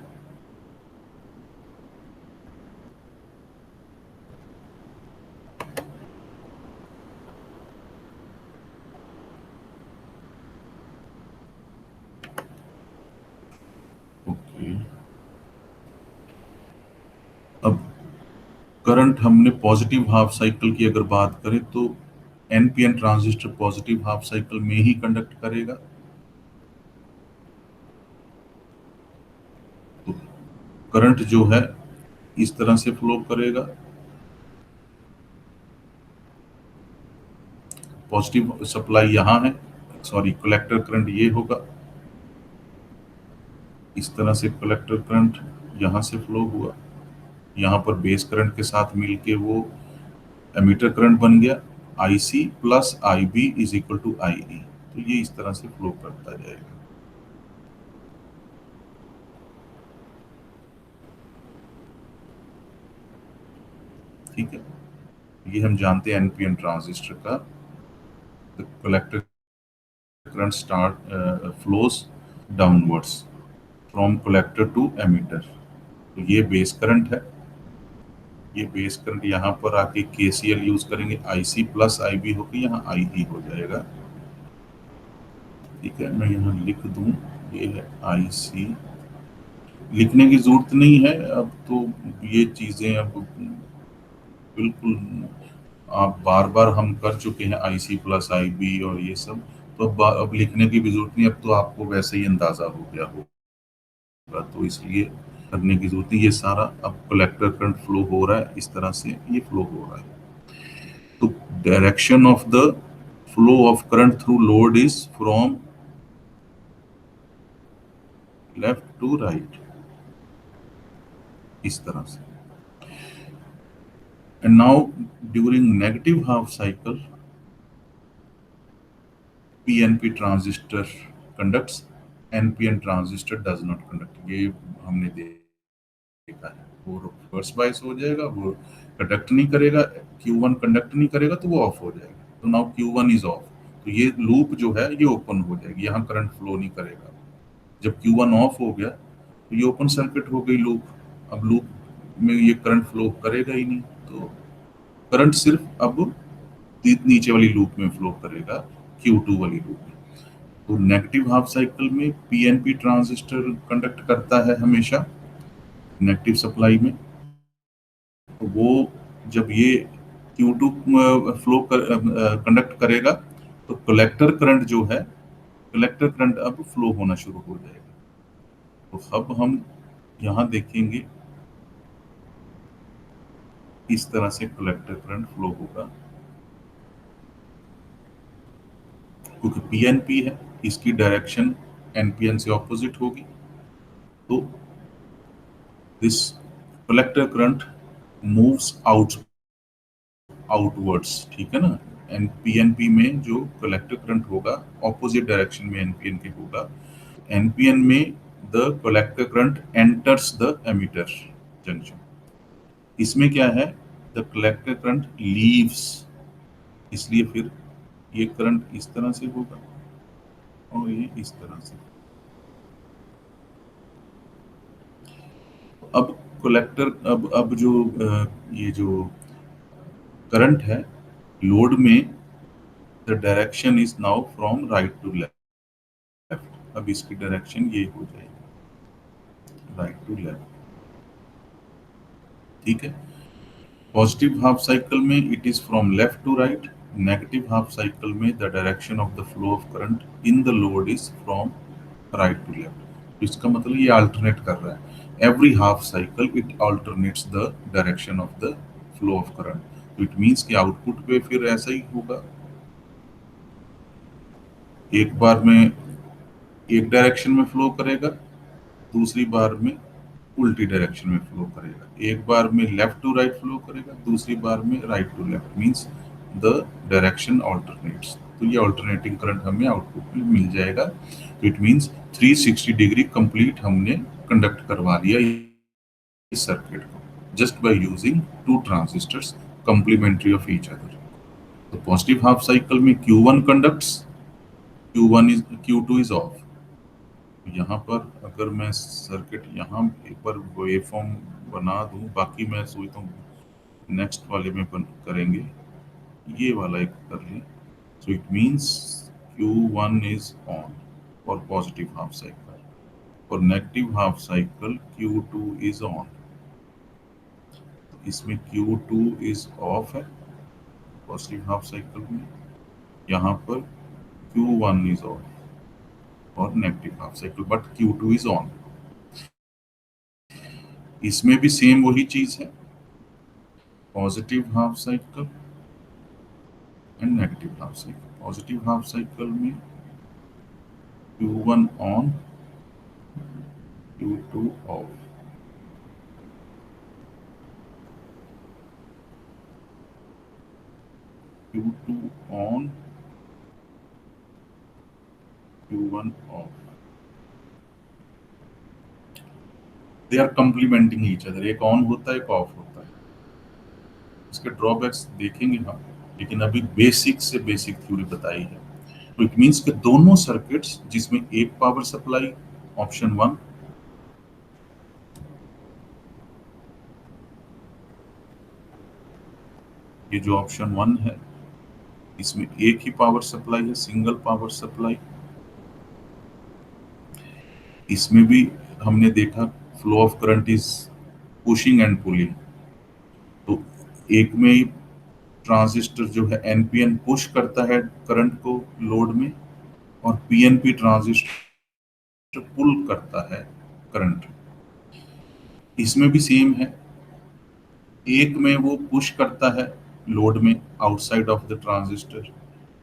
Okay, अब करंट हमने पॉजिटिव हाफ साइकिल की अगर बात करें तो NPN transistor positive half cycle में ही कंडक्ट करेगा। तो करंट जो है इस तरह से फ्लो करेगा, पॉजिटिव सप्लाई यहाँ है, सॉरी कलेक्टर करंट ये होगा, इस तरह से कलेक्टर करंट यहाँ से फ्लो हुआ, यहाँ पर बेस करंट के साथ मिलके वो एमीटर करंट बन गया, IC plus I B is equal to I E. तो ये इस तरह से फ्लो करता जाएगा। ठीक है, ये हम जानते हैं एनपीएन ट्रांजिस्टर का, collector current start flows downwards from collector to emitter. तो ये बेस करंट है, ये बेस करंट यहाँ पर आके केसीएल यूज करेंगे, आईसी प्लस आई बी होकर यहाँ आई ई हो जाएगा। ठीक है, मैं यहाँ लिख दूं, ये है आईसी, लिखने की जरूरत नहीं है अब तो, ये चीजें अब बिल्कुल आप बार बार हम कर चुके हैं, आईसी प्लस आई बी और ये सब, तो अब लिखने की भी जरूरत नहीं, अब तो आपको वैसे ही अंदाजा हो गया होगा, तो इसलिए करने की जरूरत नहीं। ये सारा अब कलेक्टर करंट फ्लो हो रहा है, इस तरह से ये फ्लो हो रहा है। तो direction of the flow of current through load is from left to right, इस तरह से। And now during negative half cycle PNP transistor conducts, NPN transistor does not conduct. ये हमने देखा है, वो रिवर्स बायस हो जाएगा, वो कंडक्ट नहीं करेगा, Q1 कंडक्ट नहीं करेगा तो वो ऑफ हो जाएगा। तो नाउ Q1 इज ऑफ, तो ये लूप जो है ये ओपन हो जाएगी, यहाँ करंट फ्लो नहीं करेगा। जब Q1 ऑफ हो गया तो ये ओपन सर्किट हो गई लूप, अब लूप में ये करंट फ्लो करेगा ही नहीं, तो करंट सिर्फ अब नीचे वाली लूप में फ्लो करेगा, Q2 वाली लूप में। तो नेगेटिव हाफ साइकिल में पीएनपी ट्रांजिस्टर कंडक्ट करता है हमेशा नेगेटिव सप्लाई में, तो वो जब ये Q2 फ्लो कंडक्ट करेगा तो कलेक्टर करंट जो है, कलेक्टर करंट अब फ्लो होना शुरू हो जाएगा। तो अब हम यहाँ देखेंगे इस तरह से कलेक्टर करंट फ्लो होगा, क्योंकि पीएनपी है, इसकी डायरेक्शन एनपीएन से ऑपोजिट होगी। तो this collector current moves outwards, ठीक है ना। एन पीएनपी में जो कलेक्टर करंट होगा ऑपोजिट डायरेक्शन में एनपीएन के होगा। एनपीएन में the collector current enters the emitter junction, इसमें क्या है, द कलेक्टर करंट लीव्स, इसलिए फिर ये करंट इस तरह से होगा और ये इस तरह से। अब कलेक्टर अब जो ये जो करंट है लोड में, the direction is now from right to left. अब इसकी डायरेक्शन ये हो जाएगी राइट टू लेफ्ट। ठीक है। पॉजिटिव हाफ साइकिल में it is from left to right, negative half cycle में the direction of the flow of current in the load is from right to left. इसका मतलब ये अल्टरनेट कर रहा है, every half cycle it alternates the direction of the flow of current. तो इट मीन्स कि आउटपुट पे फिर ऐसा ही होगा, एक बार में एक डायरेक्शन में फ्लो करेगा, दूसरी बार में उल्टी डायरेक्शन में फ्लो करेगा, एक बार में लेफ्ट टू राइट फ्लो करेगा, दूसरी बार में right to left, means the direction alternates. तो ये ऑल्टरनेटिंग करंट हमें आउटपुट में मिल जाएगा। तो इट मींस 360 डिग्री कंप्लीट हमने कंडक्ट करवा दिया इस सर्किट को, just by using two transistors complementary of each other. तो पॉजिटिव हाफ साइकिल में Q1 conducts, Q2 is of. यहाँ पर अगर मैं सर्किट यहाँ एक बार वेव फॉर्म बना दूं, बाकी मैं सोचता हूँ नेक्स्ट वाले में करेंगे, ये वाला एक कर लें। So it means Q1 is on for positive half cycle, और negative half cycle Q2 is on. इसमें Q2 इज ऑफ है पॉजिटिव हाफ साइकिल में, यहाँ पर Q1 इज ऑफ और negative half cycle, but Q2 is on. इसमें भी सेम वही चीज है, positive half cycle and negative half cycle. Positive half cycle में Q1 on, Q2 off. Q2 on, Q1 off. They are complementing each other, एक ऑन होता है एक ऑफ होता है। इसके ड्रॉबैक्स देखेंगे हम, लेकिन अभी बेसिक से बेसिक थ्योरी बताई है। तो इट मीन्स कि दोनों सर्किट्स जिसमें एक पावर सप्लाई, ऑप्शन 1, ये जो ऑप्शन 1 है इसमें एक ही पावर सप्लाई है, सिंगल पावर सप्लाई। इसमें भी हमने देखा flow of current is pushing and pulling. तो एक में ट्रांजिस्टर जो है एनपीएन पुश करता है करंट को लोड में, और पीएनपी ट्रांजिस्टर पुल करता है करंट। इसमें भी सेम है, एक में वो पुश करता है लोड में आउटसाइड ऑफ द ट्रांजिस्टर,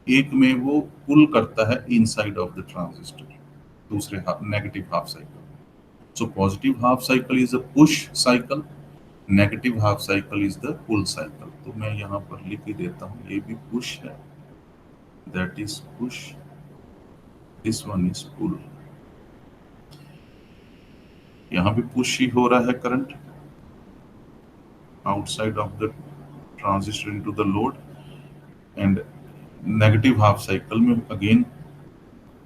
एक में वो पुल करता है इनसाइड ऑफ द ट्रांजिस्टर, दूसरे negative half cycle. So positive half cycle is a push cycle, negative half cycle is the pull cycle. तो मैं यहाँ पर लिख ही देता हूँ, ये भी पुश है, that is push, this one is pull. यहाँ भी पुश ही हो रहा है current outside of the transistor into the load, and negative half cycle में again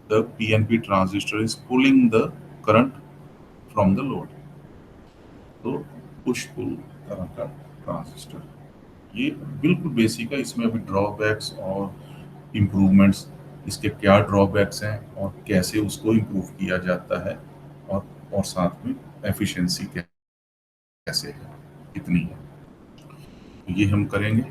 the PNP transistor is pulling the current from the load। तो पुश पुल तरह का ट्रांजिस्टर, ये बिल्कुल बेसिक है। इसमें अभी ड्रॉबैक्स और इम्प्रूवमेंट्स, इसके क्या ड्रॉबैक्स हैं और कैसे उसको इम्प्रूव किया जाता है, और साथ में एफिशिएंसी कैसे है, इतनी है, ये हम करेंगे।